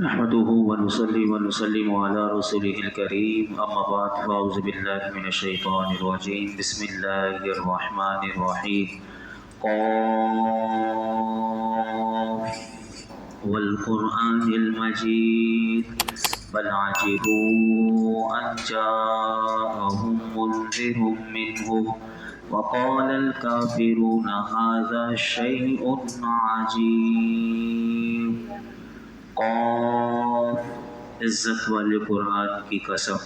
نحمده ونصلي ونسلم على رسوله الكريم أما بعد فأعوذ بالله من الشيطان الرجيم بسم الله الرحمن الرحيم قاف والقرآن المجيد بل عجبوا أن جاءهم منذر منهم وقال الكافرون هذا شيء عجيب قاف عزت والے قرآن کی قسم،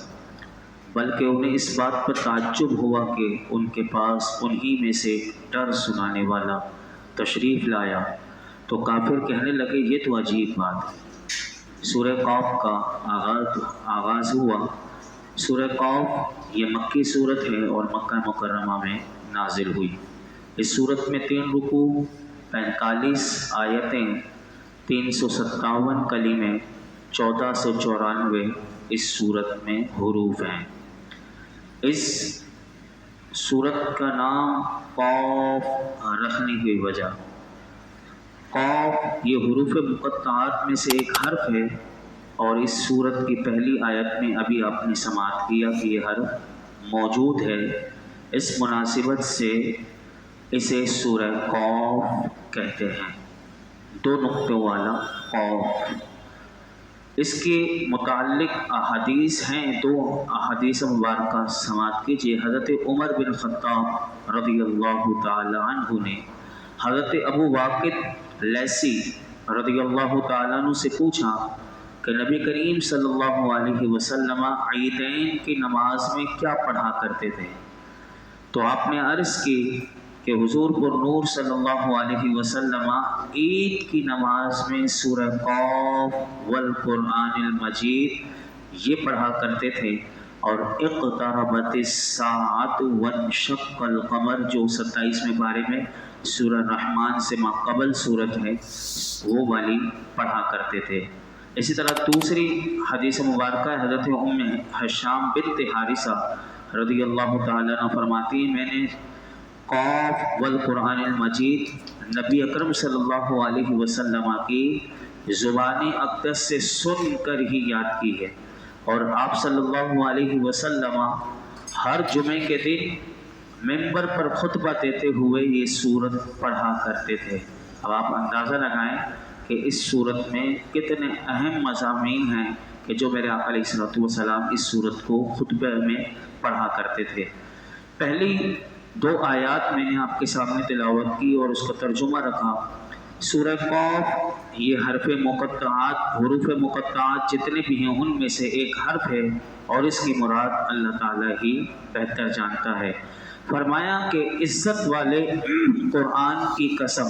بلکہ انہیں اس بات پر تعجب ہوا کہ ان کے پاس انہی میں سے ڈر سنانے والا تشریف لایا تو کافر کہنے لگے یہ تو عجیب بات ہے۔ سورہ قاف کا آغاز ہوا۔ سورہ قاف یہ مکی صورت ہے اور مکہ مکرمہ میں نازل ہوئی۔ اس صورت میں 3 رکوع، 45 آیتیں، 357 کلمے، 1494 اس صورت میں حروف ہیں۔ اس صورت کا نام قاف رکھنے کی وجہ، قاف یہ حروف مقطعات میں سے ایک حرف ہے، اور اس صورت کی پہلی آیت میں ابھی آپ نے سماعت کیا کہ یہ حرف موجود ہے۔ اس مناسبت سے اسے سورہ قاف کہتے ہیں، 2 نقطوں والا قاف۔ اس کے متعلق احادیث ہیں، 2 احادیث مبارکہ سماعت کیجیے۔ حضرت عمر بن خطاب رضی اللہ تعالی عنہ نے حضرت ابو واقد لیثی رضی اللہ تعالیٰ عنہ سے پوچھا کہ نبی کریم صلی اللہ علیہ وسلم عیدین کی نماز میں کیا پڑھا کرتے تھے؟ تو آپ نے عرض کی کہ حضور پر نور صلی اللہ علیہ وسلم عید کی نماز میں سورہ قاف والقرآن المجید یہ پڑھا کرتے تھے، اور اقتربت الساعۃ وانشق القمر جو 27ویں پارے میں سورہ رحمان سے ماقبل صورت ہے وہ والی پڑھا کرتے تھے۔ اسی طرح دوسری حدیث مبارکہ حضرت ام حشام بنت حارثہ رضی اللہ تعالیٰ عنہ فرماتی ہیں میں نے قاف والقرآن المجید نبی اکرم صلی اللہ علیہ وسلم کی زبان اقدس سے سن کر ہی یاد کی ہے، اور آپ صلی اللہ علیہ وسلم ہر جمعے کے دن ممبر پر خطبہ دیتے ہوئے یہ صورت پڑھا کرتے تھے۔ اب آپ اندازہ لگائیں کہ اس صورت میں کتنے اہم مضامین ہیں کہ جو میرے آقا علیہ الصلوۃ والسلام اس صورت کو خطبہ میں پڑھا کرتے تھے۔ پہلی 2 آیات میں نے آپ کے سامنے تلاوت کی اور اس کا ترجمہ رکھا۔ سورہ قاف یہ حروف مقطعات جتنے بھی ہیں ان میں سے ایک حرف ہے، اور اس کی مراد اللہ تعالیٰ ہی بہتر جانتا ہے۔ فرمایا کہ عزت والے قرآن کی قسم۔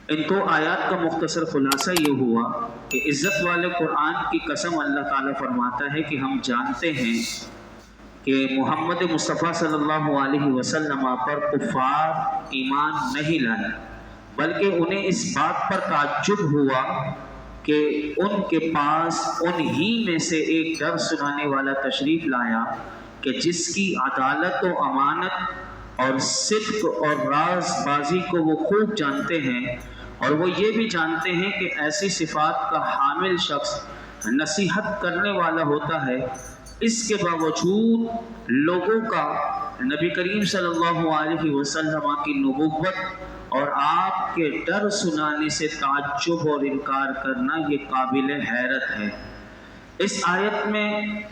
ان 2 آیات کا مختصر خلاصہ یہ ہوا کہ عزت والے قرآن کی قسم اللہ تعالیٰ فرماتا ہے کہ ہم جانتے ہیں کہ محمد مصطفیٰ صلی اللہ علیہ وسلم پر کفار ایمان نہیں لائے، بلکہ انہیں اس بات پر تعجب ہوا کہ ان کے پاس انہی میں سے ایک ڈر سنانے والا تشریف لایا کہ جس کی عدالت و امانت اور صدق اور راز بازی کو وہ خوب جانتے ہیں، اور وہ یہ بھی جانتے ہیں کہ ایسی صفات کا حامل شخص نصیحت کرنے والا ہوتا ہے۔ اس کے باوجود لوگوں کا نبی کریم صلی اللہ علیہ وسلم کی نبوت اور آپ کے ڈر سنانے سے تعجب اور انکار کرنا یہ قابل حیرت ہے۔ اس آیت میں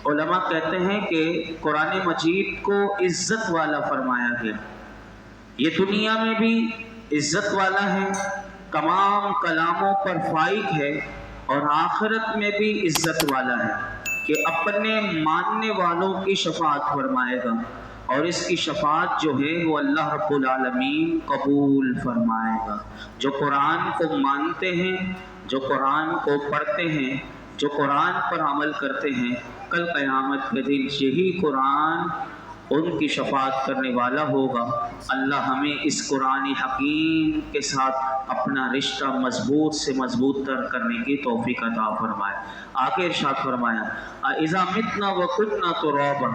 علماء کہتے ہیں کہ قرآن مجید کو عزت والا فرمایا گیا، یہ دنیا میں بھی عزت والا ہے، تمام کلاموں پر فائق ہے، اور آخرت میں بھی عزت والا ہے کہ اپنے ماننے والوں کی شفاعت فرمائے گا، اور اس کی شفاعت جو ہے وہ اللہ رب العالمین قبول فرمائے گا۔ جو قرآن کو مانتے ہیں، جو قرآن کو پڑھتے ہیں، جو قرآن پر عمل کرتے ہیں، کل قیامت کے دن یہی قرآن ان کی شفاعت کرنے والا ہوگا۔ اللہ ہمیں اس قرآن حکیم کے ساتھ اپنا رشتہ مضبوط سے مضبوط تر کرنے کی توفیق عطا فرمائے۔ آگے ارشاد فرمایا اذا متنا وكنا ترابا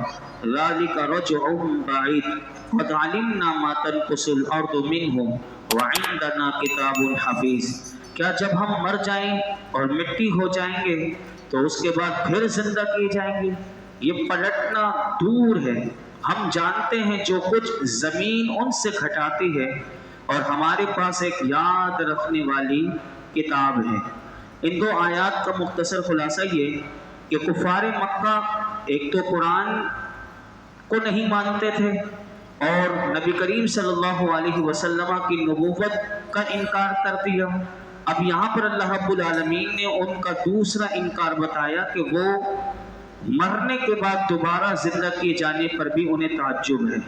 ذلك رجع بعید قد علمنا ما تنقص الارض منهم وعندنا کتاب حفیظ، کیا جب ہم مر جائیں اور مٹی ہو جائیں گے تو اس کے بعد پھر زندہ کیے جائیں گے؟ یہ پلٹنا دور ہے۔ ہم جانتے ہیں جو کچھ زمین ان سے گھٹاتی ہے، اور ہمارے پاس ایک یاد رکھنے والی کتاب ہے۔ ان دو آیات کا مختصر خلاصہ یہ کہ کفار مکہ ایک تو قرآن کو نہیں مانتے تھے اور نبی کریم صلی اللہ علیہ وسلم کی نبوت کا انکار کر دیا۔ اب یہاں پر اللہ رب العالمین نے ان کا دوسرا انکار بتایا کہ وہ مرنے کے بعد دوبارہ زندہ کیے جانے پر بھی انہیں تعجب ہے،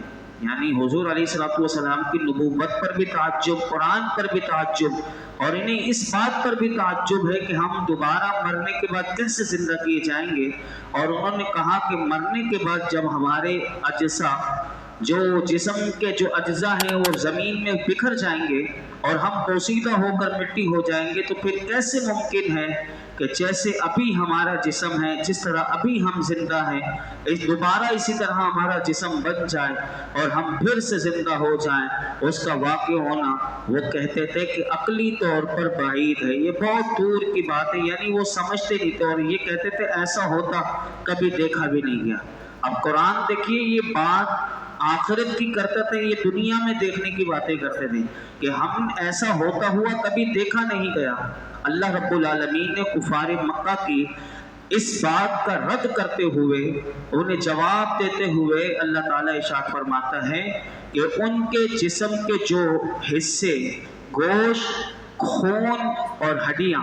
یعنی حضور علیہ الصلوۃ والسلام کی نبوت پر بھی تعجب، قرآن پر بھی تعجب، اور انہیں اس بات پر بھی تعجب ہے کہ ہم دوبارہ مرنے کے بعد کیسے زندہ کیے جائیں گے۔ اور انہوں نے کہا کہ مرنے کے بعد جب ہمارے اجزاء، جو جسم کے جو اجزاء ہیں وہ زمین میں بکھر جائیں گے اور ہم پوسیدہ ہو کر مٹی ہو جائیں گے، تو پھر کیسے ممکن ہے کہ جیسے ابھی ہمارا جسم ہے، جس طرح ابھی ہم زندہ ہیں، دوبارہ اسی طرح ہمارا جسم بن جائے اور ہم پھر سے زندہ ہو جائیں، اس کا واقع ہونا وہ کہتے تھے کہ عقلی طور پر بعید ہے، یہ بہت دور کی بات ہے، یعنی وہ سمجھتے نہیں تھے اور یہ کہتے تھے ایسا ہوتا کبھی دیکھا بھی نہیں گیا۔ اب قرآن دیکھیے، یہ بات آخرت کی کرتے تھے، یہ دنیا میں دیکھنے کی باتیں کرتے تھے کہ ہم ایسا ہوتا ہوا کبھی دیکھا نہیں گیا۔ اللہ رب العالمین نے کفار مکہ کی اس بات کا رد کرتے ہوئے، انہیں جواب دیتے ہوئے اللہ تعالیٰ ارشاد فرماتا ہے کہ ان کے جسم کے جو حصے، گوشت، خون اور ہڈیاں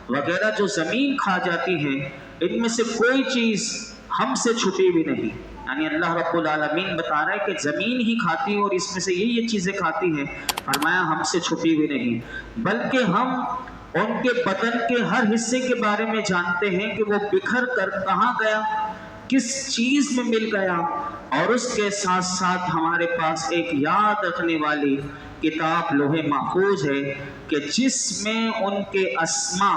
وغیرہ جو زمین کھا جاتی ہیں، ان میں سے کوئی چیز ہم سے چھپی بھی نہیں۔ یعنی اللہ رب العالمین بتا رہا ہے کہ زمین ہی کھاتی ہے اور اس میں سے یہ چیزیں کھاتی ہیں، فرمایا ہم سے چھپی بھی نہیں، بلکہ ہم ان کے بدن کے ہر حصے کے بارے میں جانتے ہیں کہ وہ بکھر کر کہاں گیا، کس چیز میں مل گیا، اور اس کے ساتھ ساتھ ہمارے پاس ایک یاد رکھنے والی کتاب لوح محفوظ ہے کہ جس میں ان کے اسماء،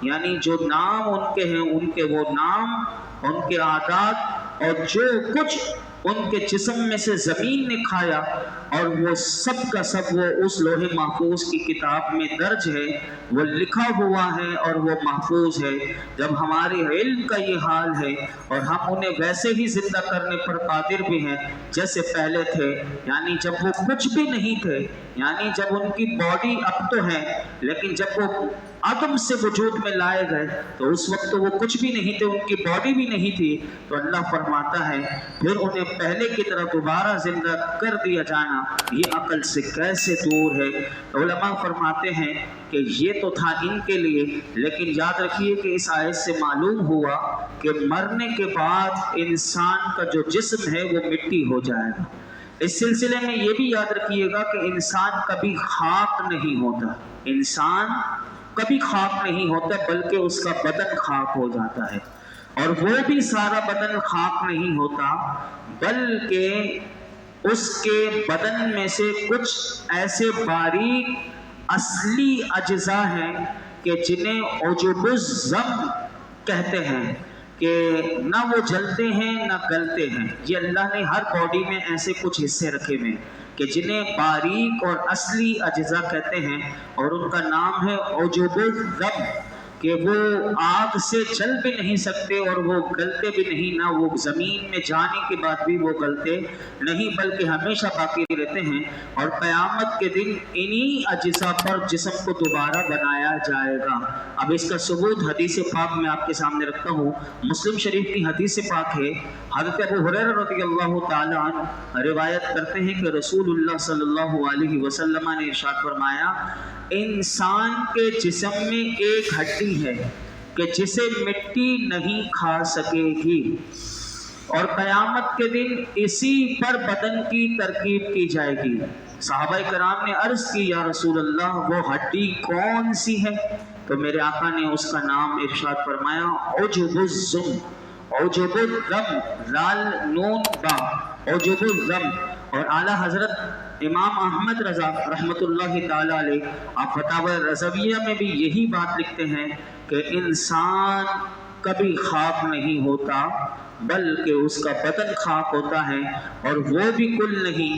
یعنی جو نام ان کے ہیں، ان کے وہ نام، ان کے عادات اور جو کچھ ان کے جسم میں سے زمین نے کھایا، اور وہ سب کا سب وہ اس لوح محفوظ کی کتاب میں درج ہے، وہ لکھا ہوا ہے اور وہ محفوظ ہے۔ جب ہمارے علم کا یہ حال ہے اور ہم انہیں ویسے ہی زندہ کرنے پر قادر بھی ہیں جیسے پہلے تھے، یعنی جب وہ کچھ بھی نہیں تھے، یعنی جب ان کی باڈی اب تو ہے لیکن جب وہ عدم سے وجود میں لائے گئے تو اس وقت تو وہ کچھ بھی نہیں تھے، ان کی باڈی بھی نہیں تھی، تو اللہ فرماتا ہے پھر انہیں پہلے کی طرح دوبارہ زندہ کر دیا جانا یہ عقل سے کیسے دور ہے۔ علماء فرماتے ہیں کہ یہ تو تھا ان کے لیے، لیکن یاد رکھیے کہ اس آیت سے معلوم ہوا کہ مرنے کے بعد انسان کا جو جسم ہے وہ مٹی ہو جائے گا۔ اس سلسلے میں یہ بھی یاد رکھیے گا کہ انسان کبھی خاک نہیں ہوتا، انسان کبھی خاک نہیں ہوتا، بلکہ اس کا بدن خاک ہو جاتا ہے، اور وہ بھی سارا بدن خاک نہیں ہوتا، بلکہ اس کے بدن میں سے کچھ ایسے باریک اصلی اجزاء ہیں کہ جنہیں عجب الضم کہتے ہیں، کہ نہ وہ جلتے ہیں نہ گلتے ہیں۔ یہ اللہ نے ہر باڈی میں ایسے کچھ حصے رکھے ہوئے کہ جنہیں باریک اور اصلی اجزاء کہتے ہیں، اور ان کا نام ہے عجب الضم، کہ وہ آگ سے جل بھی نہیں سکتے اور وہ گلتے بھی نہیں، نہ وہ زمین میں جانے کے بعد بھی وہ گلتے نہیں، بلکہ ہمیشہ باقی رہتے ہیں، اور قیامت کے دن انہی اجزاء پر جسم کو دوبارہ بنایا جائے گا۔ اب اس کا ثبوت حدیث پاک میں آپ کے سامنے رکھتا ہوں۔ مسلم شریف کی حدیث پاک ہے، حضرت ابو ہریرہ رضی اللہ تعالی عنہ روایت کرتے ہیں کہ رسول اللہ صلی اللہ علیہ وسلم نے ارشاد فرمایا، انسان کے جسم میں ایک ہڈی ہے کہ جسے مٹی نہیں کھا سکے گی، اور قیامت کے دن اسی پر بدن کی ترکیب کی جائے گی۔ صحابہ کرام نے عرض کی، یا رسول اللہ وہ ہڈی کون سی ہے؟ تو میرے آقا نے اس کا نام ارشاد فرمایا، عجب الضم، عجب الضم، لال نون با، عجب الضم۔ اور اعلیٰ حضرت امام احمد رضا رحمۃ اللہ تعالی علیہ آپ فتاوی رضویہ میں بھی یہی بات لکھتے ہیں کہ انسان کبھی خاک نہیں ہوتا، بلکہ اس کا بدن خاک ہوتا ہے، اور وہ بھی کل نہیں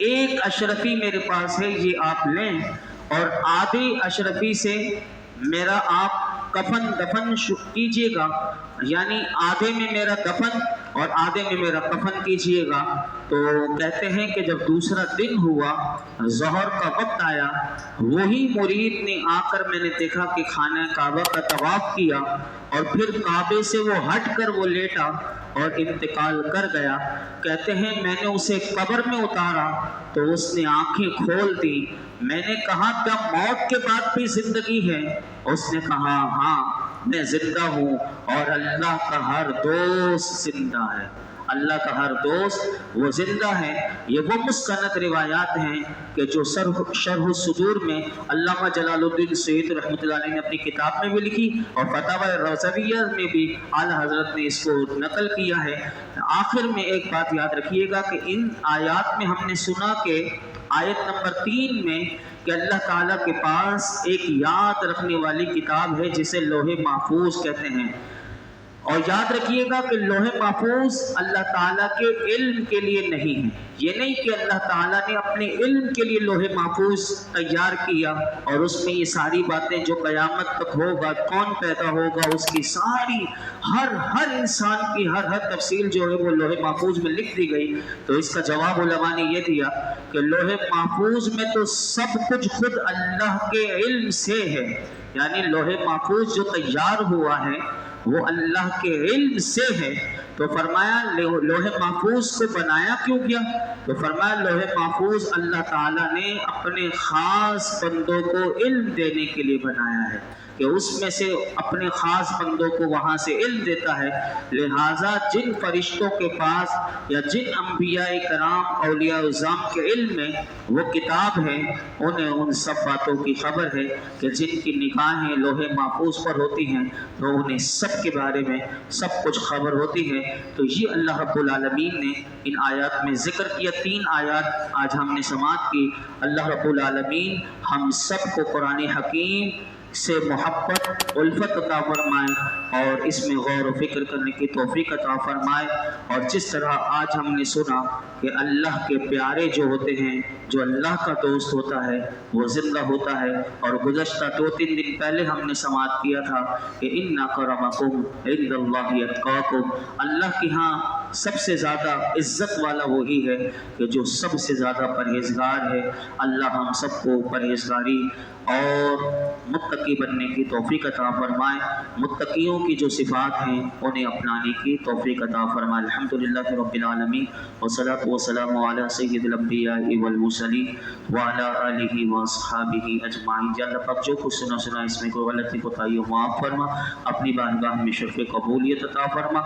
ایک اشرفی میرے پاس ہے، یہ آپ لیں، اور آدھی اشرفی سے میرا آپ کفن دفن کیجئے گا، یعنی آدھے میں میرا دفن اور آدھے میں میرا کفن کیجئے گا۔ تو کہتے ہیں کہ جب دوسرا دن ہوا، ظہر کا وقت آیا، وہی مرید نے آ کر میں نے دیکھا کہ خانہ کعبہ کا طواف کیا، اور پھر کعبے سے وہ ہٹ کر وہ لیٹا اور انتقال کر گیا۔ کہتے ہیں میں نے اسے قبر میں اتارا تو اس نے آنکھیں کھول دی۔ میں نے کہا کیا موت کے بعد بھی زندگی ہے؟ اس نے کہا ہاں میں زندہ ہوں، اور اللہ کا ہر دوست زندہ ہے، اللہ کا ہر دوست وہ زندہ ہے۔ یہ وہ مستند روایات ہیں کہ جو شرح الصدور میں علامہ جلال الدین سیوطی رحمۃ اللہ علیہ نے اپنی کتاب میں بھی لکھی، اور فتاوی رضویہ میں بھی اعلیٰ حضرت نے اس کو نقل کیا ہے۔ آخر میں ایک بات یاد رکھیے گا کہ ان آیات میں ہم نے سنا کہ آیت نمبر 3 میں کہ اللہ تعالیٰ کے پاس ایک یاد رکھنے والی کتاب ہے جسے لوح محفوظ کہتے ہیں، اور یاد رکھیے گا کہ لوح محفوظ اللہ تعالیٰ کے علم کے لیے نہیں ہے۔ یہ نہیں کہ اللہ تعالیٰ نے اپنے علم کے لیے لوح محفوظ تیار کیا اور اس میں یہ ساری باتیں جو قیامت تک ہوگا، کون پیدا ہوگا، اس کی ساری ہر انسان کی ہر تفصیل جو ہے وہ لوح محفوظ میں لکھ دی گئی۔ تو اس کا جواب علماء نے یہ دیا کہ لوح محفوظ میں تو سب کچھ خود اللہ کے علم سے ہے، یعنی لوح محفوظ جو تیار ہوا ہے وہ اللہ کے علم سے ہے۔ تو فرمایا لوح محفوظ کو بنایا کیوں گیا؟ تو فرمایا لوح محفوظ اللہ تعالیٰ نے اپنے خاص بندوں کو علم دینے کے لیے بنایا ہے، کہ اس میں سے اپنے خاص بندوں کو وہاں سے علم دیتا ہے۔ لہٰذا جن فرشتوں کے پاس یا جن انبیاء کرام اولیاء اعظام کے علم میں وہ کتاب ہے، انہیں ان سب باتوں کی خبر ہے کہ جن کی نگاہیں لوح محفوظ پر ہوتی ہیں تو انہیں سب کے بارے میں سب کچھ خبر ہوتی ہے۔ تو یہ اللہ رب العالمین نے ان آیات میں ذکر کیا۔ 3 آیات آج ہم نے سماعت کی۔ اللہ رب العالمین ہم سب کو قرآن حکیم سے محبت الفت عطا فرمائے اور اس میں غور و فکر کرنے کی توفیق عطا فرمائے، اور جس طرح آج ہم نے سنا کہ اللہ کے پیارے جو ہوتے ہیں، جو اللہ کا دوست ہوتا ہے وہ زندہ ہوتا ہے، اور گزشتہ 2-3 دن پہلے ہم نے سماعت کیا تھا کہ ان اکرمکم عند اللہ اتقاکم، اللہ کی ہاں سب سے زیادہ عزت والا وہی ہے کہ جو سب سے زیادہ پرہیزگار ہے۔ اللہ ہم سب کو پرہیزگاری اور متقی بننے کی توفیق عطا فرمائے، متقیوں کی جو صفات ہیں انہیں اپنانے کی توفیق عطا فرمائے۔ الحمدللہ رب العالمین، والصلاۃ والسلام علی سید الانبیاء والمرسلین وعلی آلہ واصحابہ اجمعین۔ یا اللہ پاک جو کچھ سنا اس میں کوئی غلطی کوتاہی ہو معاف فرما، اپنی بارگاہ میں شرف قبولیت عطا فرما۔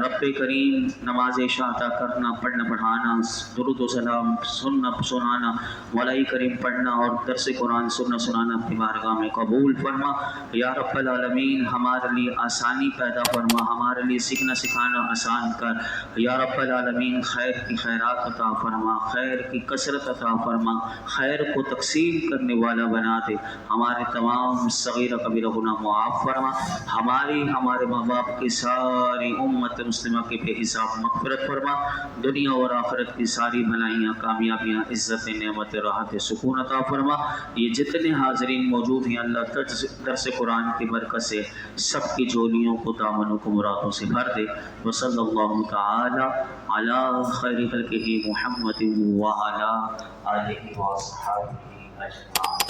رب کریم نماز عشاء عطا کرنا، پڑھنا پڑھانا، درود و سلام سننا سنانا، مولائی کریم پڑھنا اور درس قرآن سنانا اپنی بارگاہ میں قبول فرما۔ یا رب العالمین ہمارے لیے آسانی پیدا فرما، ہمارے لیے سیکھنا سکھانا آسان کر۔ یا رب العالمین خیر کی خیرات عطا فرما، خیر کی کثرت عطا فرما، خیر کو تقسیم کرنے والا بنا دے۔ ہمارے تمام صغیرہ کبیرہ گناہ معاف فرما، ہمارے ماں باپ کی ساری امت مسلمہ کے بے حساب مغفرت فرما، دنیا اور آخرت کی ساری بھلائیاں کامیابیاں عزت نعمت راحت سکون عطا فرما۔ یہ جتنے حاضرین موجود ہیں اللہ درس قرآن کی برکت سے سب کی جولیوں کو دامنوں کو مرادوں سے بھر دے۔ وصلی اللہ تعالی علی خیر خلقہ محمد وعلی آلہ وصحبہ اجمعین۔